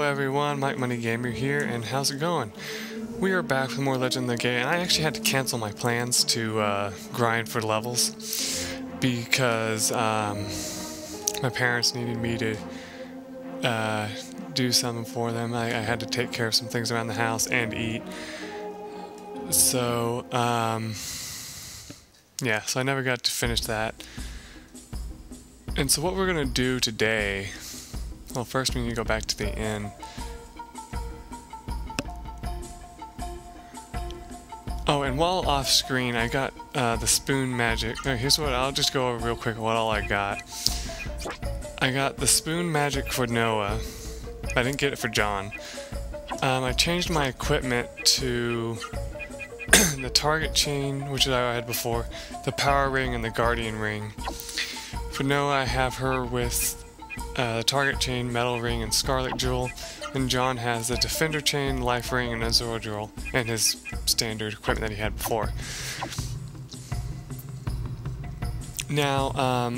everyone, MikeMoneyGMR here, and how's it going? We are back with more Legend of Legaia, and I actually had to cancel my plans to grind for levels because my parents needed me to do something for them. I had to take care of some things around the house and eat. So, yeah, so I never got to finish that. And so what we're going to do today, well, first we need to go back to the inn. Oh, and while off screen, I got the spoon magic. No, here's what, I'll just go over real quick what all I got. I got the spoon magic for Noah. I didn't get it for John. I changed my equipment to the target chain, which I had before, the power ring, and the guardian ring. For Noah, I have her with the target chain, metal ring, and scarlet jewel. And John has the defender chain, life ring, and azure jewel, and his standard equipment that he had before. Now,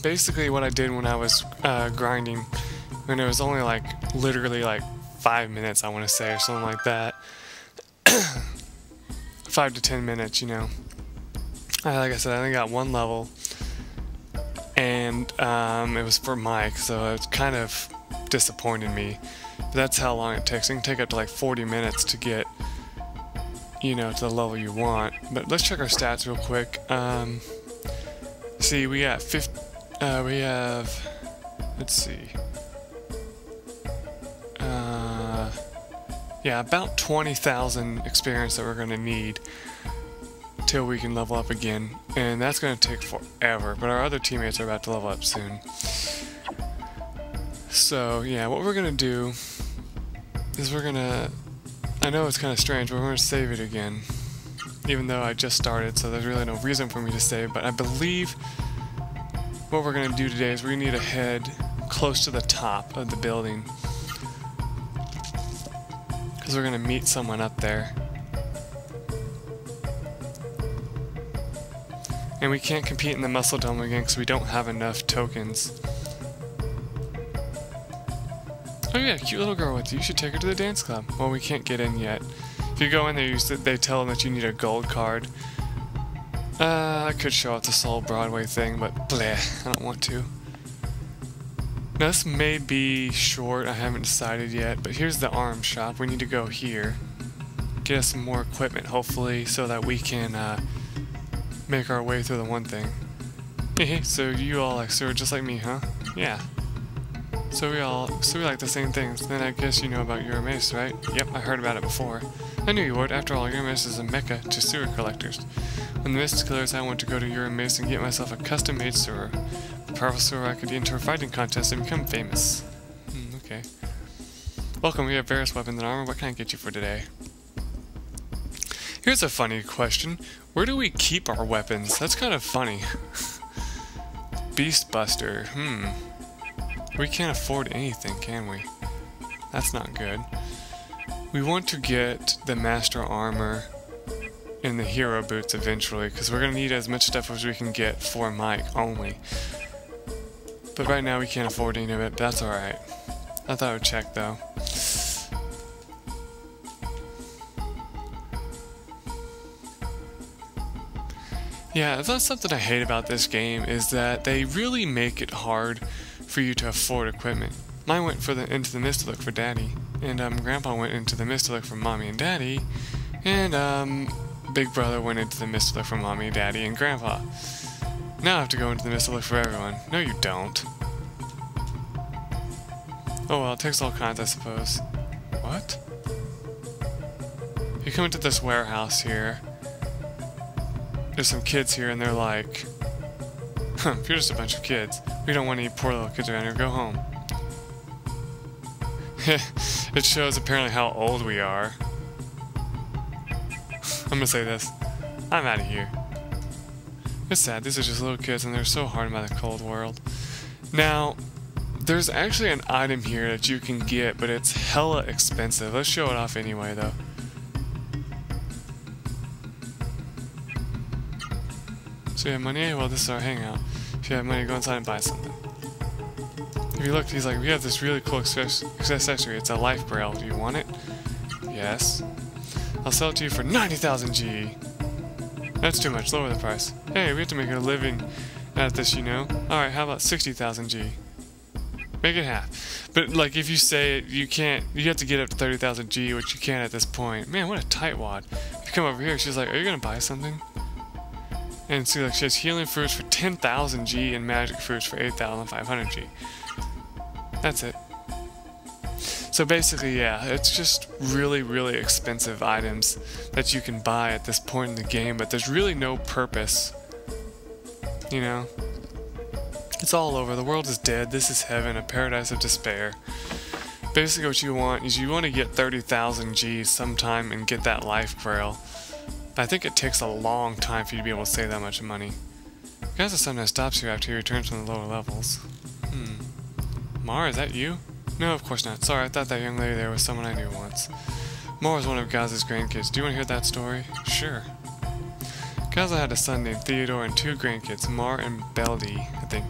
basically what I did when I was grinding, when it was only like, literally like 5 minutes, I want to say, or something like that. 5 to 10 minutes, you know. Like I said, I only got one level, and it was for Mike, so it kind of disappointed me. But that's how long it takes. It can take up to like 40 minutes to get, you know, to the level you want. But let's check our stats real quick. See, we got we have, let's see, yeah, about 20,000 experience that we're going to need till we can level up again, and that's going to take forever, but our other teammates are about to level up soon. So yeah, what we're going to do is we're going to, I know it's kind of strange, but we're going to save it again, even though I just started, so there's really no reason for me to save. But I believe what we're going to do today is we need to head close to the top of the building, because we're going to meet someone up there. And we can't compete in the Muscle Dome again because we don't have enough tokens. Oh yeah, cute little girl with you. You should take her to the dance club. Well, we can't get in yet. If you go in there, they tell them that you need a gold card. I could show off the Soul Broadway thing, but bleh, I don't want to. Now, this may be short, I haven't decided yet, but here's the arms shop. We need to go here. Get us some more equipment, hopefully, so that we can make our way through the one thing. Hey, so you all like Ra-Seru just like me, huh? Yeah. So we like the same things. Then I guess you know about Ra-Seru, right? Yep, I heard about it before. I knew you would. After all, Ra-Seru is a mecca to sewer collectors. When the mist clears, I want to go to Ra-Seru and get myself a custom-made sewer. A powerful sewer I could enter a fighting contest and become famous. Okay. Welcome, we have various weapons and armor. What can I get you for today? Here's a funny question. Where do we keep our weapons? That's kind of funny. Beast Buster. We can't afford anything, can we? That's not good. We want to get the Master Armor and the Hero Boots eventually, because we're going to need as much stuff as we can get for Mike only. But right now we can't afford any of it, but that's alright. I thought I would check though. Yeah, that's something I hate about this game, is that they really make it hard for you to afford equipment. Mine went into the mist to look for Daddy, and Grandpa went into the mist to look for Mommy and Daddy, and Big Brother went into the mist to look for Mommy, Daddy, and Grandpa. Now I have to go into the mist to look for everyone. No, you don't. Oh well, it takes all kinds, I suppose. What? You come into this warehouse here. There's some kids here, and they're like, huh, if you're just a bunch of kids, we don't want any poor little kids around here, go home. It shows apparently how old we are. I'm gonna say this, I'm out of here. It's sad, these are just little kids and they're so hardened by the cold world. Now, there's actually an item here that you can get, but it's hella expensive. Let's show it off anyway though. So you have money? Well, this is our hangout. If you have money, go inside and buy something. If you look, he's like, we have this really cool accessory. It's a life braille. Do you want it? Yes. I'll sell it to you for 90,000 G. That's too much. Lower the price. Hey, we have to make a living at this, you know. Alright, how about 60,000 G? Make it half. But, like, if you say it, you can't, you have to get up to 30,000 G, which you can't at this point. Man, what a tightwad. If you come over here, she's like, are you gonna buy something? And see, like, she has healing fruits for 10,000 G and magic fruits for 8,500 G. That's it. So basically, yeah, it's just really, really expensive items that you can buy at this point in the game, but there's really no purpose. You know? It's all over. The world is dead. This is heaven, a paradise of despair. Basically what you want is you want to get 30,000 G sometime and get that life braille. I think it takes a long time for you to be able to save that much money. Gaza sometimes stops you after he returns from the lower levels. Mara, is that you? No, of course not. Sorry, I thought that young lady there was someone I knew once. Mara was one of Gaza's grandkids. Do you want to hear that story? Sure. Gaza had a son named Theodore and 2 grandkids, Mar and Beldi, I think.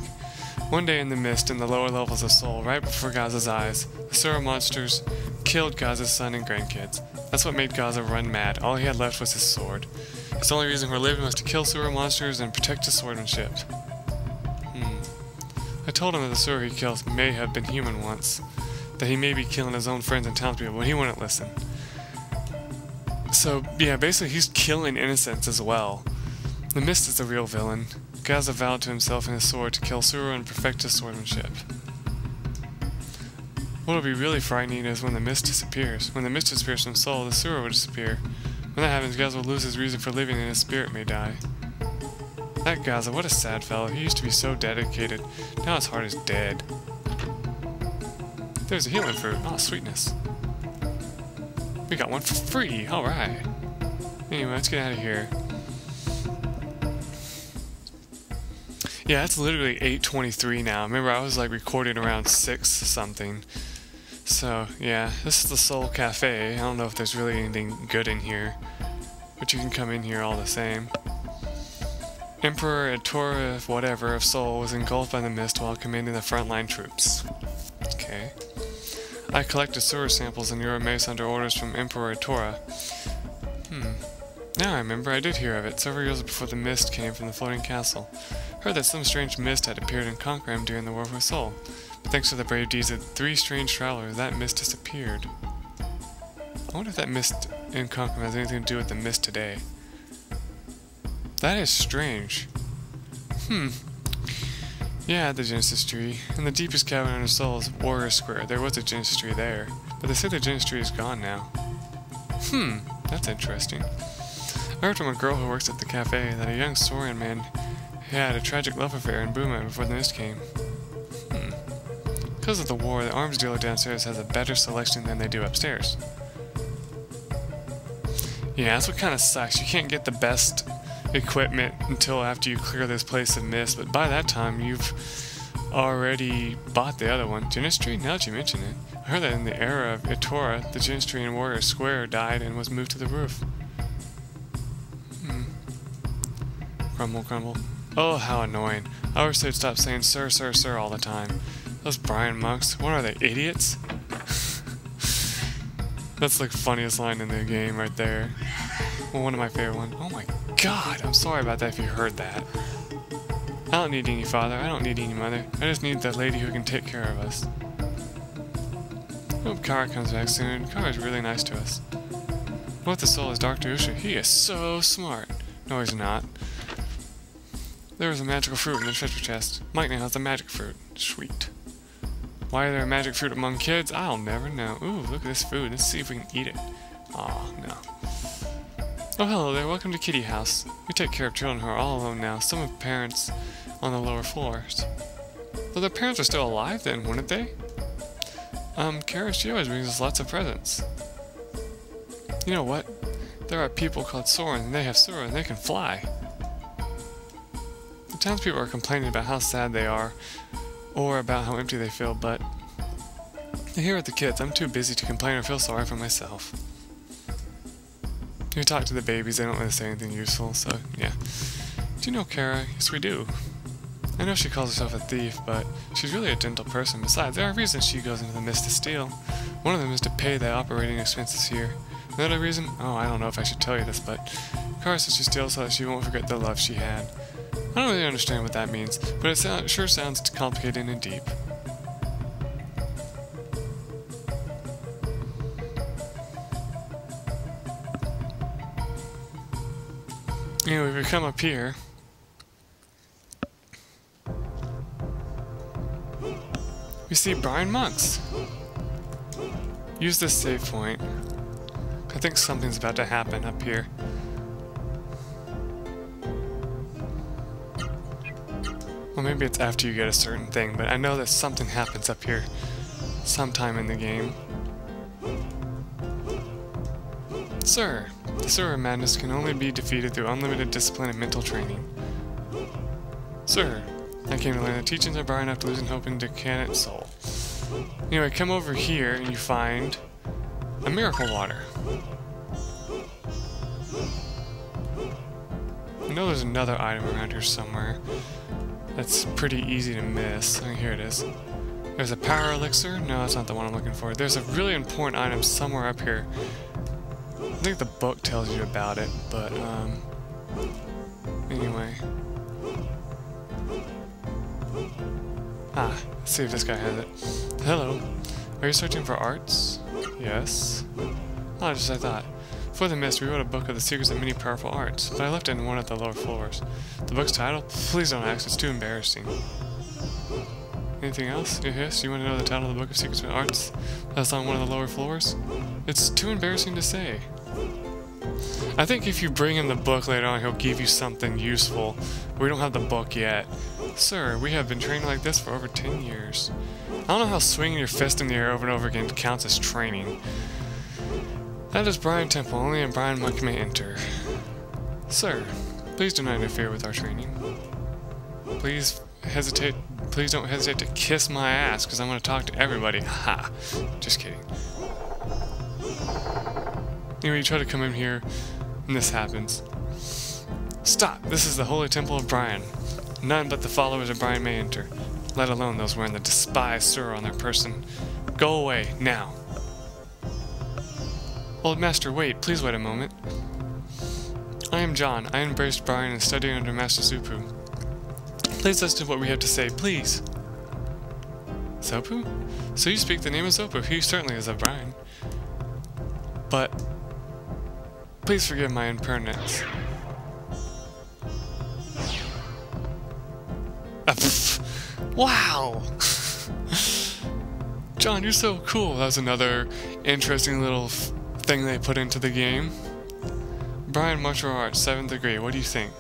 One day in the mist in the lower levels of Seoul, right before Gaza's eyes, the Sewer monsters killed Gaza's son and grandkids. That's what made Gaza run mad. All he had left was his sword. His only reason for living was to kill sewer monsters and protect his swordsmanship. I told him that the sewer he kills may have been human once, that he may be killing his own friends and townspeople, but he wouldn't listen. So, yeah, basically he's killing innocents as well. The Mist is the real villain. Gaza vowed to himself and his sword to kill Seru and perfect his swordsmanship. What'll be really frightening is when the Mist disappears. When the Mist disappears from Seoul, the Sewer will disappear. When that happens, Gaza will lose his reason for living and his spirit may die. That Gaza, what a sad fellow. He used to be so dedicated. Now his heart is dead. There's a healing fruit. Oh, sweetness. We got one for free. Alright. Anyway, let's get out of here. Yeah, it's literally 8:23 now. Remember, I was like recording around 6 something. So, yeah, this is the Seoul Cafe. I don't know if there's really anything good in here, but you can come in here all the same. Emperor Etora, whatever, of Seoul was engulfed by the mist while commanding the frontline troops. Okay. I collected sewer samples in your mace under orders from Emperor Etora. Now I remember, I did hear of it, several years before the mist came from the floating castle. Heard that some strange mist had appeared in Conqueram during the War for Seoul. But thanks to the brave deeds of 3 strange travelers, that mist disappeared. I wonder if that mist in Conqueram has anything to do with the mist today. That is strange. Yeah, the Genesis tree. In the deepest cavern under Seoul's Warrior Square, there was a Genesis tree there. But they say the Genesis tree is gone now. That's interesting. I heard from a girl who works at the cafe that a young Saurian man had a tragic love affair in Buma before the mist came. Because of the war, the arms dealer downstairs has a better selection than they do upstairs. Yeah, that's what kind of sucks. You can't get the best equipment until after you clear this place of mist, but by that time you've already bought the other one. Genesis tree? Now that you mention it. I heard that in the era of Etora, the Genesis tree in Warrior Square died and was moved to the roof. Crumble, crumble. Oh, how annoying. I wish they'd stop saying sir, sir, sir all the time. Those Brian monks, what are they, idiots? That's like funniest line in the game right there. Well, one of my favorite ones. Oh my god, I'm sorry about that if you heard that. I don't need any father, I don't need any mother. I just need the lady who can take care of us. I hope Kara comes back soon. Kara's really nice to us. What the soul is Dr. Usha? He is so smart. No, he's not. There was a magical fruit in the treasure chest. Mike now has the magic fruit. Sweet. Why are there a magic fruit among kids? I'll never know. Ooh, look at this food. Let's see if we can eat it. Aw, no. Oh, hello there. Welcome to Kitty House. We take care of children who are all alone now. Some of parents on the lower floors. Well, their parents are still alive then, wouldn't they? Kara, she always brings us lots of presents. You know what? There are people called Soren, and they have Sura, and they can fly. The townspeople are complaining about how sad they are, or about how empty they feel, but here at the kids, I'm too busy to complain or feel sorry for myself. We talk to the babies, they don't really say anything useful, so yeah. Do you know Kara? Yes, we do. I know she calls herself a thief, but she's really a gentle person. Besides, there are reasons she goes into the mist to steal. One of them is to pay the operating expenses here. Another reason? Oh, I don't know if I should tell you this, but Kara says she steals so that she won't forget the love she had. I don't really understand what that means, but it sure sounds complicated and deep. Anyway, we come up here. We see Brian Monks. Use this save point. I think something's about to happen up here. Well, maybe it's after you get a certain thing, but I know that something happens up here sometime in the game. Sir, the Sewer of Madness can only be defeated through unlimited discipline and mental training. Sir, I came to learn that teachings are bright enough to losing hope in decadent soul. Anyway, come over here and you find a miracle water. I know there's another item around here somewhere that's pretty easy to miss. Oh, here it is. There's a power elixir. No, that's not the one I'm looking for. There's a really important item somewhere up here. I think the book tells you about it, but anyway. Let's see if this guy has it. Hello. Are you searching for arts? Yes. Oh, just as I thought. Before the mist, we wrote a book of the secrets of many powerful arts, but I left it in one of the lower floors. The book's title? Please don't ask, it's too embarrassing. Anything else? Yes, you want to know the title of the book of secrets of arts? That's on one of the lower floors? It's too embarrassing to say. I think if you bring him the book later on, he'll give you something useful. We don't have the book yet. Sir, we have been training like this for over 10 years. I don't know how swinging your fist in the air over and over again counts as training. That is Brian Temple. Only a Brian Monk may enter. Sir, please do not interfere with our training. Please don't hesitate to kiss my ass, because I'm going to talk to everybody. Ha! Just kidding. Anyway, you try to come in here, and this happens. Stop! This is the Holy Temple of Brian. None but the followers of Brian may enter, let alone those wearing the despised Seru on their person. Go away, now! Old Master, wait, please wait a moment. I am John. I embraced Brian and studied under Master Zupu. Please listen to what we have to say, please. Zopu? So you speak the name of Zopu. He certainly is of Brian. But please forgive my impertinence. Wow! John, you're so cool. That was another interesting little thing they put into the game. Brian, martial arts, 7th degree. What do you think?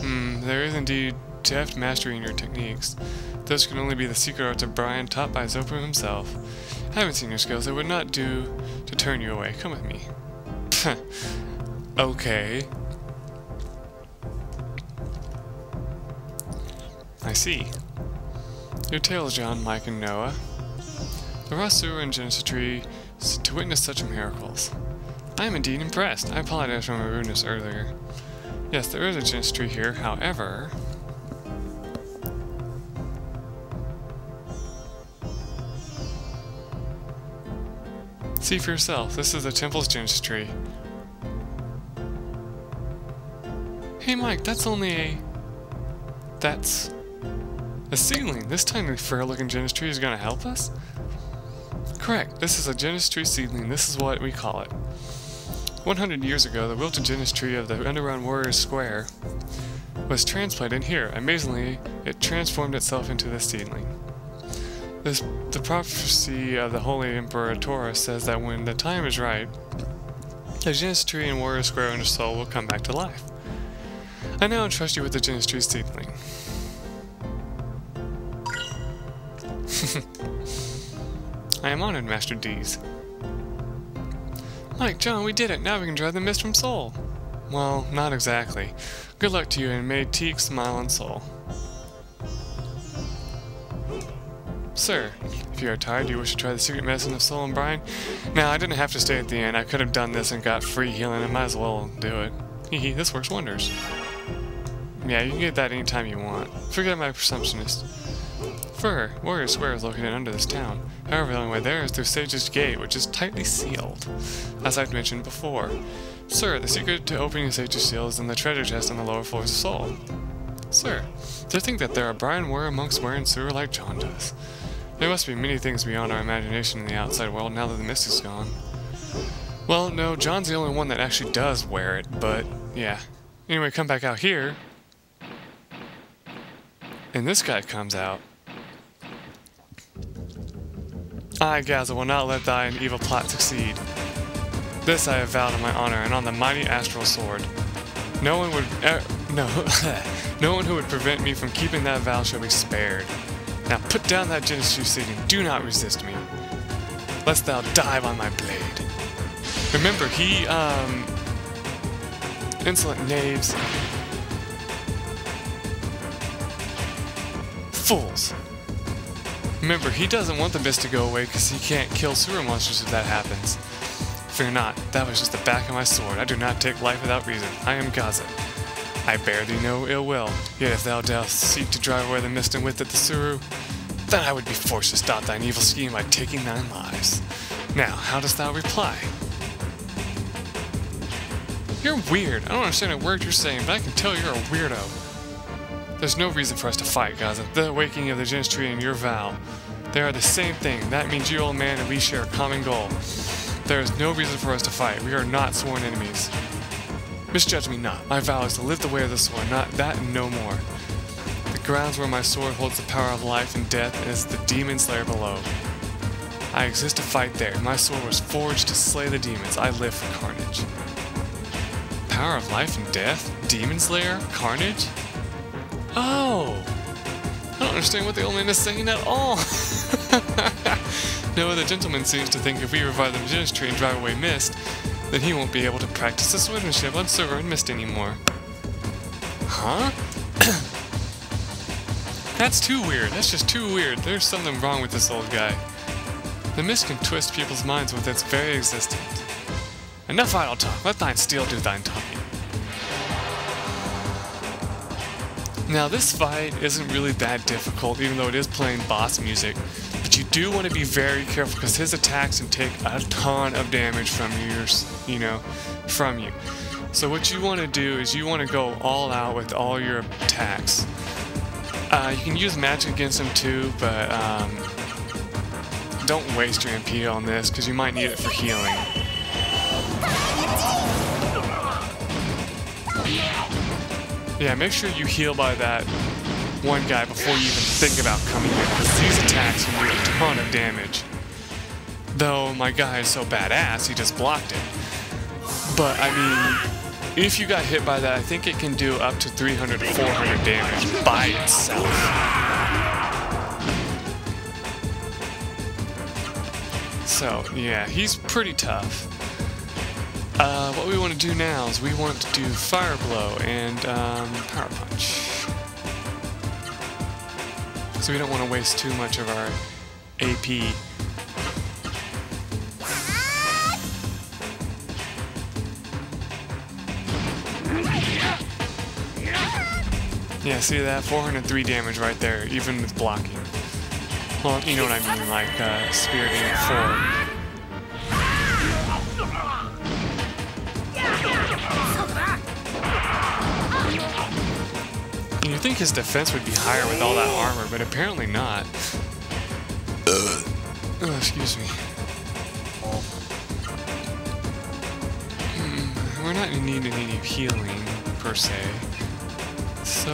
There is indeed deft mastery in your techniques. Those can only be the secret arts of Brian, taught by Zopu himself. I haven't seen your skills. It would not do to turn you away. Come with me. Okay. I see. Your tales, John, Mike, and Noah. The Ra-Seru and Genesis tree to witness such miracles. I am indeed impressed. I apologize for my rudeness earlier. Yes, there is a Genesis tree here, however... See for yourself, this is the temple's Genesis tree. Hey Mike, that's a seedling. This tiny fair-looking Genesis tree is going to help us? Correct, this is a Genesis tree seedling. This is what we call it. 100 years ago, the wilted Genesis tree of the Underground Warriors Square was transplanted here. Amazingly, it transformed itself into this seedling. The prophecy of the Holy Emperor Taurus says that when the time is right, the Genesis tree in Warrior Square Under Soul will come back to life. I now entrust you with the Genesis tree seedling. I am honored, Master D's. Mike, John, we did it! Now we can drive the mist from Soul! Well, not exactly. Good luck to you, and may Teak smile on Soul. Sir, if you are tired, do you wish to try the secret medicine of Soul and Brian? Now, I didn't have to stay at the end. I could have done this and got free healing. I might as well do it. Hehe, this works wonders. Yeah, you can get that anytime you want. Forget my presumptionist. Fur, Warrior Square is located under this town. However, the only way there is through Sage's Gate, which is tightly sealed, as I've mentioned before. Sir, the secret to opening Sage's seal is in the treasure chest on the lower floors of Seoul. Sir, to think that there are Brian Warrior monks wearing Seru like John does. There must be many things beyond our imagination in the outside world now that the mist is gone. Well, no, John's the only one that actually does wear it, but yeah. Anyway, come back out here, and this guy comes out. I, Gaza, will not let thy evil plot succeed. This I have vowed on my honor and on the mighty astral sword. No one who would prevent me from keeping that vow shall be spared. Now put down that Genesis seed and do not resist me, lest thou die by my blade. Remember, he, insolent knaves. Fools. Remember, he doesn't want the mist to go away because he can't kill sewer monsters if that happens. Fear not, that was just the back of my sword. I do not take life without reason. I am Gaza. I bear thee no ill will, yet if thou dost seek to drive away the mist and with it the Seru, then I would be forced to stop thine evil scheme by taking thine lives. Now, how dost thou reply? You're weird. I don't understand a word you're saying, but I can tell you're a weirdo. There's no reason for us to fight, Gaza. The awakening of the Genesis tree and your vow, they are the same thing. That means you, old man, and we share a common goal. There is no reason for us to fight. We are not sworn enemies. Misjudge me not. My vow is to live the way of the sword, not that and no more. The grounds where my sword holds the power of life and death is the demon slayer below. I exist to fight there. My sword was forged to slay the demons. I live for carnage. Power of life and death? Demon slayer? Carnage? Oh! I don't understand what the old man is saying at all. No, the gentleman seems to think if we revive the Genesis tree and drive away mist, then he won't be able to practice his swordsmanship on Seru and mist anymore. Huh? That's too weird. That's just too weird. There's something wrong with this old guy. The mist can twist people's minds with its very existence. Enough idle talk. Let thine steel do thine talking. Now, this fight isn't really that difficult, even though it is playing boss music. But you do want to be very careful because his attacks can take a ton of damage from from you. So what you want to do is you want to go all out with all your attacks. You can use magic against him too, but don't waste your MP on this because you might need it for healing. Yeah, make sure you heal by that one guy before you even think about coming in, because these attacks can do a ton of damage. Though my guy is so badass, he just blocked it. But, I mean, if you got hit by that, I think it can do up to 300 to 400 damage by itself. So, yeah, he's pretty tough. What we want to do now is we want to do Fire Blow and Power Punch. So we don't want to waste too much of our AP. Yeah, see that? 403 damage right there, even with blocking. Well, you know what I mean, like Spiriting 4. You think his defense would be higher with all that armor, but apparently not. Oh, excuse me. We're not needing any healing, per se. So,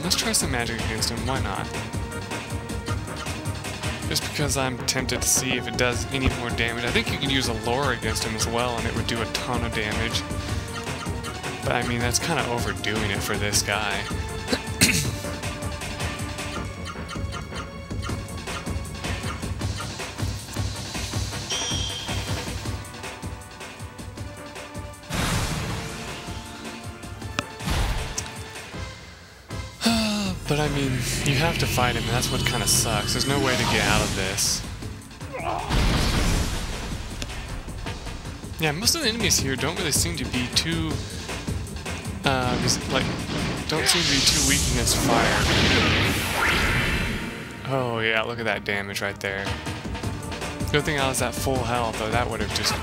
let's try some magic against him. Why not? Just because I'm tempted to see if it does any more damage. I think you can use a lure against him as well, and it would do a ton of damage. But, I mean, that's kind of overdoing it for this guy. But I mean, you have to fight him, and that's what kind of sucks. There's no way to get out of this. Yeah, most of the enemies here don't really seem to be too Like, don't seem to be too weak against fire. Oh yeah, look at that damage right there. Good thing I was at full health, or that would have just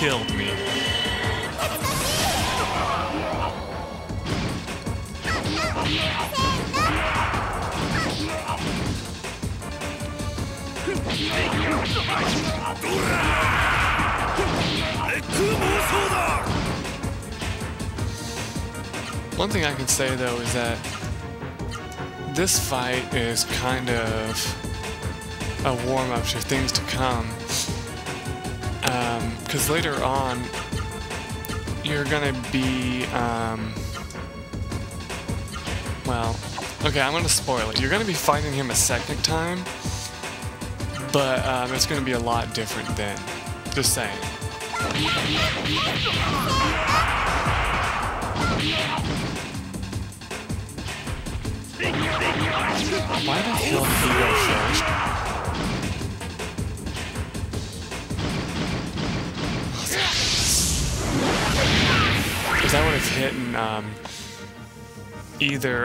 killed me. One thing I can say though is that this fight is kind of a warm-up to things to come, because later on you're gonna be well, okay, I'm gonna spoil it. You're gonna be fighting him a second time, but it's gonna be a lot different then. Just saying. Why the hell did he go first? Because that would have hit either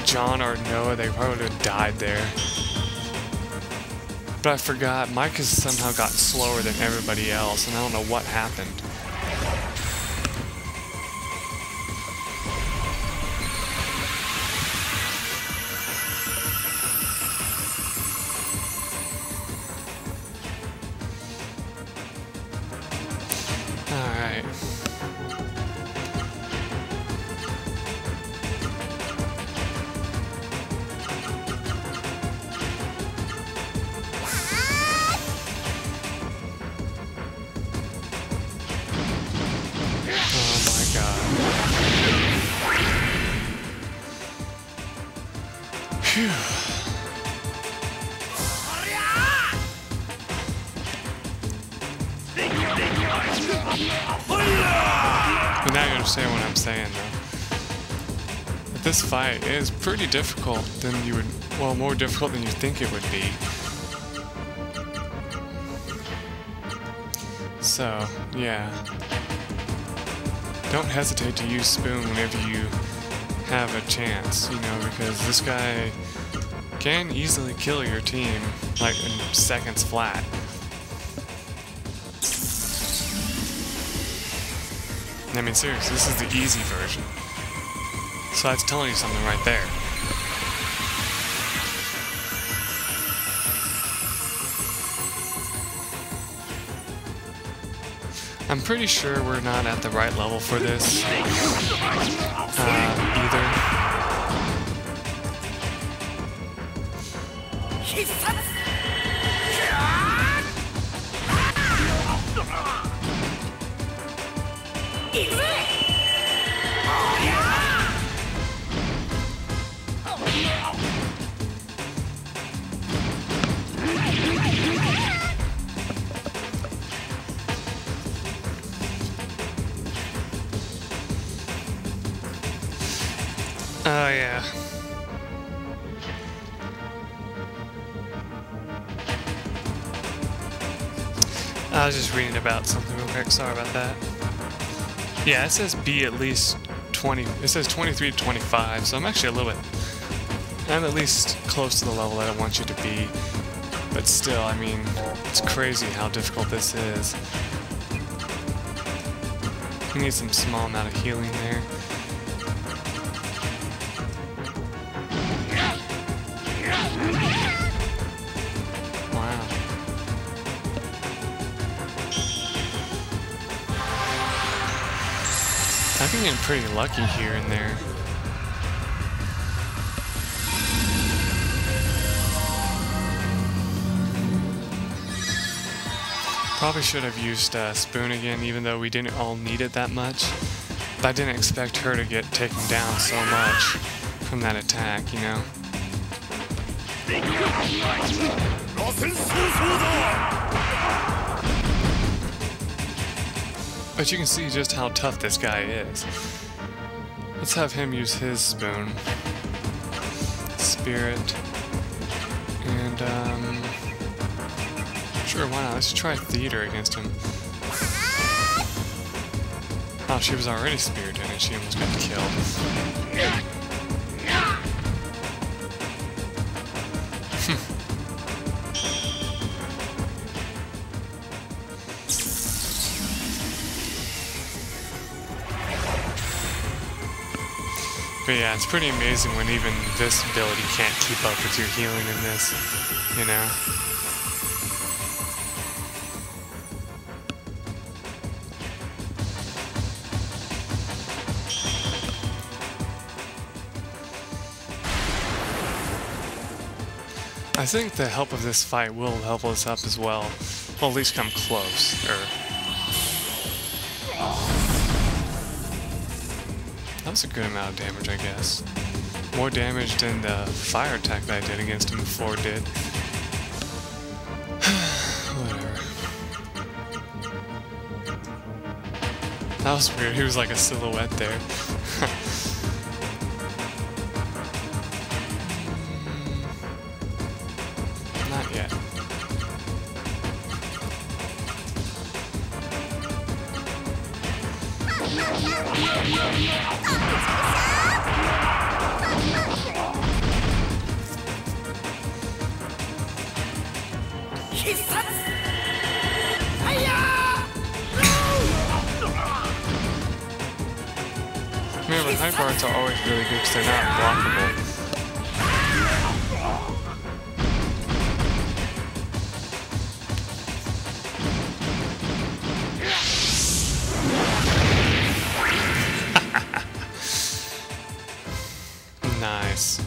John or Noah. They probably would have died there. But I forgot, Mike has somehow got slower than everybody else, and I don't know what happened. Alright. Oh my god. Phew. But now you understand what I'm saying, though. But this fight is pretty difficult than you would, well, more difficult than you think it would be. So, yeah. Don't hesitate to use Spoon whenever you have a chance, you know, because this guy can easily kill your team, like, in seconds flat. I mean, seriously, this is the easy version. So that's telling you something right there. I'm pretty sure we're not at the right level for this either. Oh yeah. I was just reading about something real quick, sorry about that. Yeah, it says be at least 20, it says 23 to 25, so I'm actually a little bit, I'm at least close to the level that I want you to be. But still, I mean, it's crazy how difficult this is. You need some small amount of healing there. Wow. I've been getting pretty lucky here and there. Probably should have used Spoon again, even though we didn't all need it that much. But I didn't expect her to get taken down so much from that attack, you know? But you can see just how tough this guy is. Let's have him use his Spoon. Spirit. And, sure, why not? Let's try Theater against him. Oh, she was already speared in and she almost got killed. But yeah, it's pretty amazing when even this ability can't keep up with your healing in this, you know? I think the help of this fight will help us up as well. Well, at least come close, That was a good amount of damage, I guess. More damage than the fire attack that I did against him before did. Whatever. That was weird. He was like a silhouette there. Not yet. Remember, hyper arts are always really good because they're not blockable. Nice.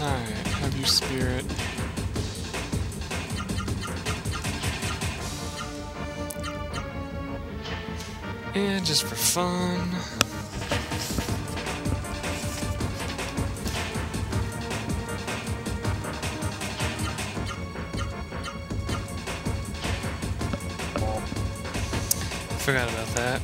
Alright, have your spirit. And just for fun... Forgot about that.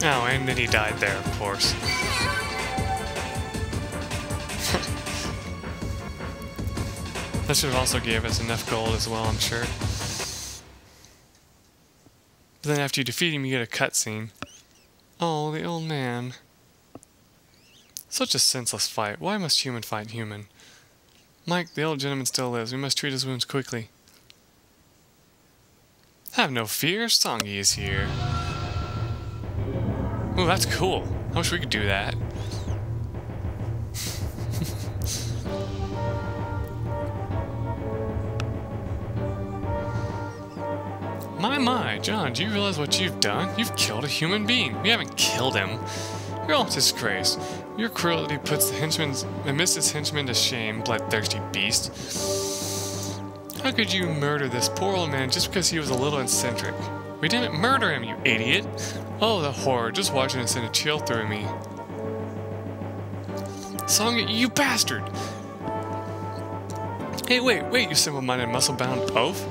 Oh, and then he died there, of course. That should have also gave us enough gold as well, I'm sure. But then after you defeat him, you get a cutscene. Oh, the old man. Such a senseless fight. Why must human fight human? Mike, the old gentleman still lives. We must treat his wounds quickly. Have no fear, Songi is here. Ooh, that's cool. I wish we could do that. My, John, do you realize what you've done? You've killed a human being. We haven't killed him. You're all disgrace. Your cruelty puts the Mrs. Henchman to shame, bloodthirsty beast. How could you murder this poor old man just because he was a little eccentric? We didn't murder him, you idiot! Oh, the horror, just watching it sent a chill through me. Songi, you bastard! Hey, wait, you simple-minded, muscle-bound oaf!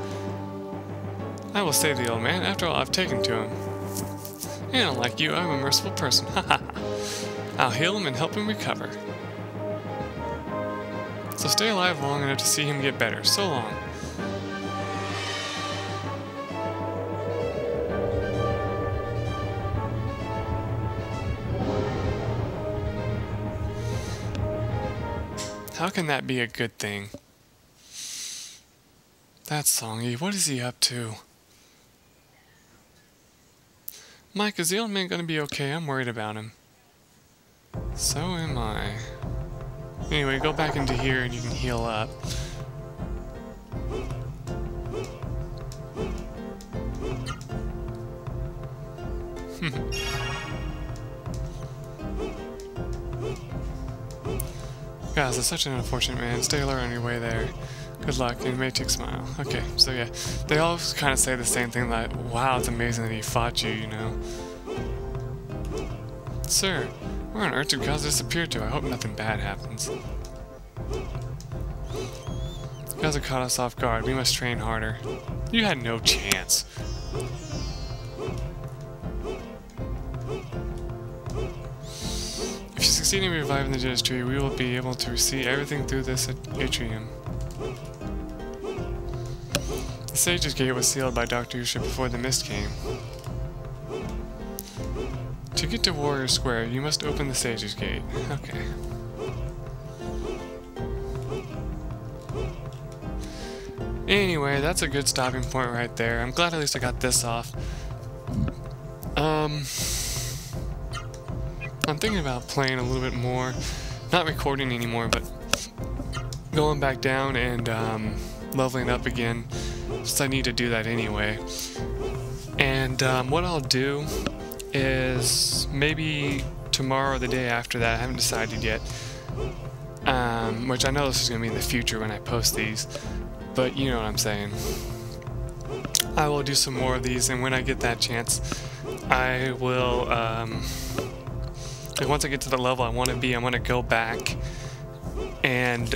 I will save the old man. After all, I've taken to him. And unlike you, I'm a merciful person. Ha ha ha. I'll heal him and help him recover. So stay alive long enough to see him get better. So long. How can that be a good thing? That's Songi. What is he up to? Mike, is the old man gonna be okay? I'm worried about him. So am I. Anyway, go back into here and you can heal up. Guys, it's such an unfortunate man. Stay alert on your way there. Good luck, and may take smile. Okay, so yeah, they all kind of say the same thing, like, wow, it's amazing that he fought you, you know. Sir, Where on earth did Kaz disappear to? I hope nothing bad happens. Kaza caught us off guard. We must train harder. You had no chance. If you succeed in reviving the Judge's tree, we will be able to see everything through this atrium. The Sage's Gate was sealed by Dr. Yusha before the mist came. To get to Warrior Square, you must open the Sage's Gate. Okay. Anyway, that's a good stopping point right there. I'm glad at least I got this off. I'm thinking about playing a little bit more. Not recording anymore, but going back down and leveling up again. Since I need to do that anyway. And what I'll do is maybe tomorrow or the day after that, I haven't decided yet, which I know this is going to be in the future when I post these, but you know what I'm saying. I will do some more of these, and when I get that chance, I will, like once I get to the level I want to be, I'm going to go back and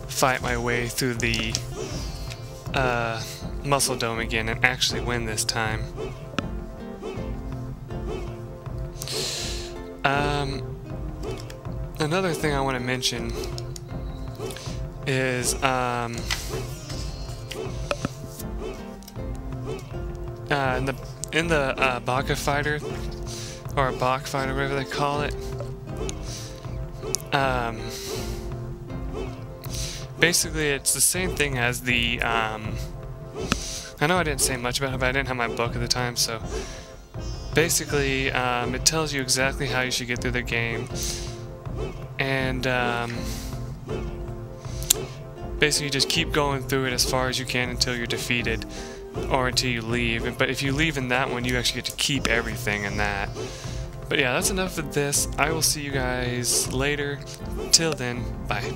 fight my way through the Muscle Dome again and actually win this time. Another thing I want to mention is in the Baka fighter, or a Bak fighter, whatever they call it. Basically, it's the same thing as the, I know I didn't say much about it, but I didn't have my book at the time, so basically, it tells you exactly how you should get through the game, and basically you just keep going through it as far as you can until you're defeated, or until you leave. But if you leave in that one, you actually get to keep everything in that. But yeah, that's enough of this. I will see you guys later. Till then, bye.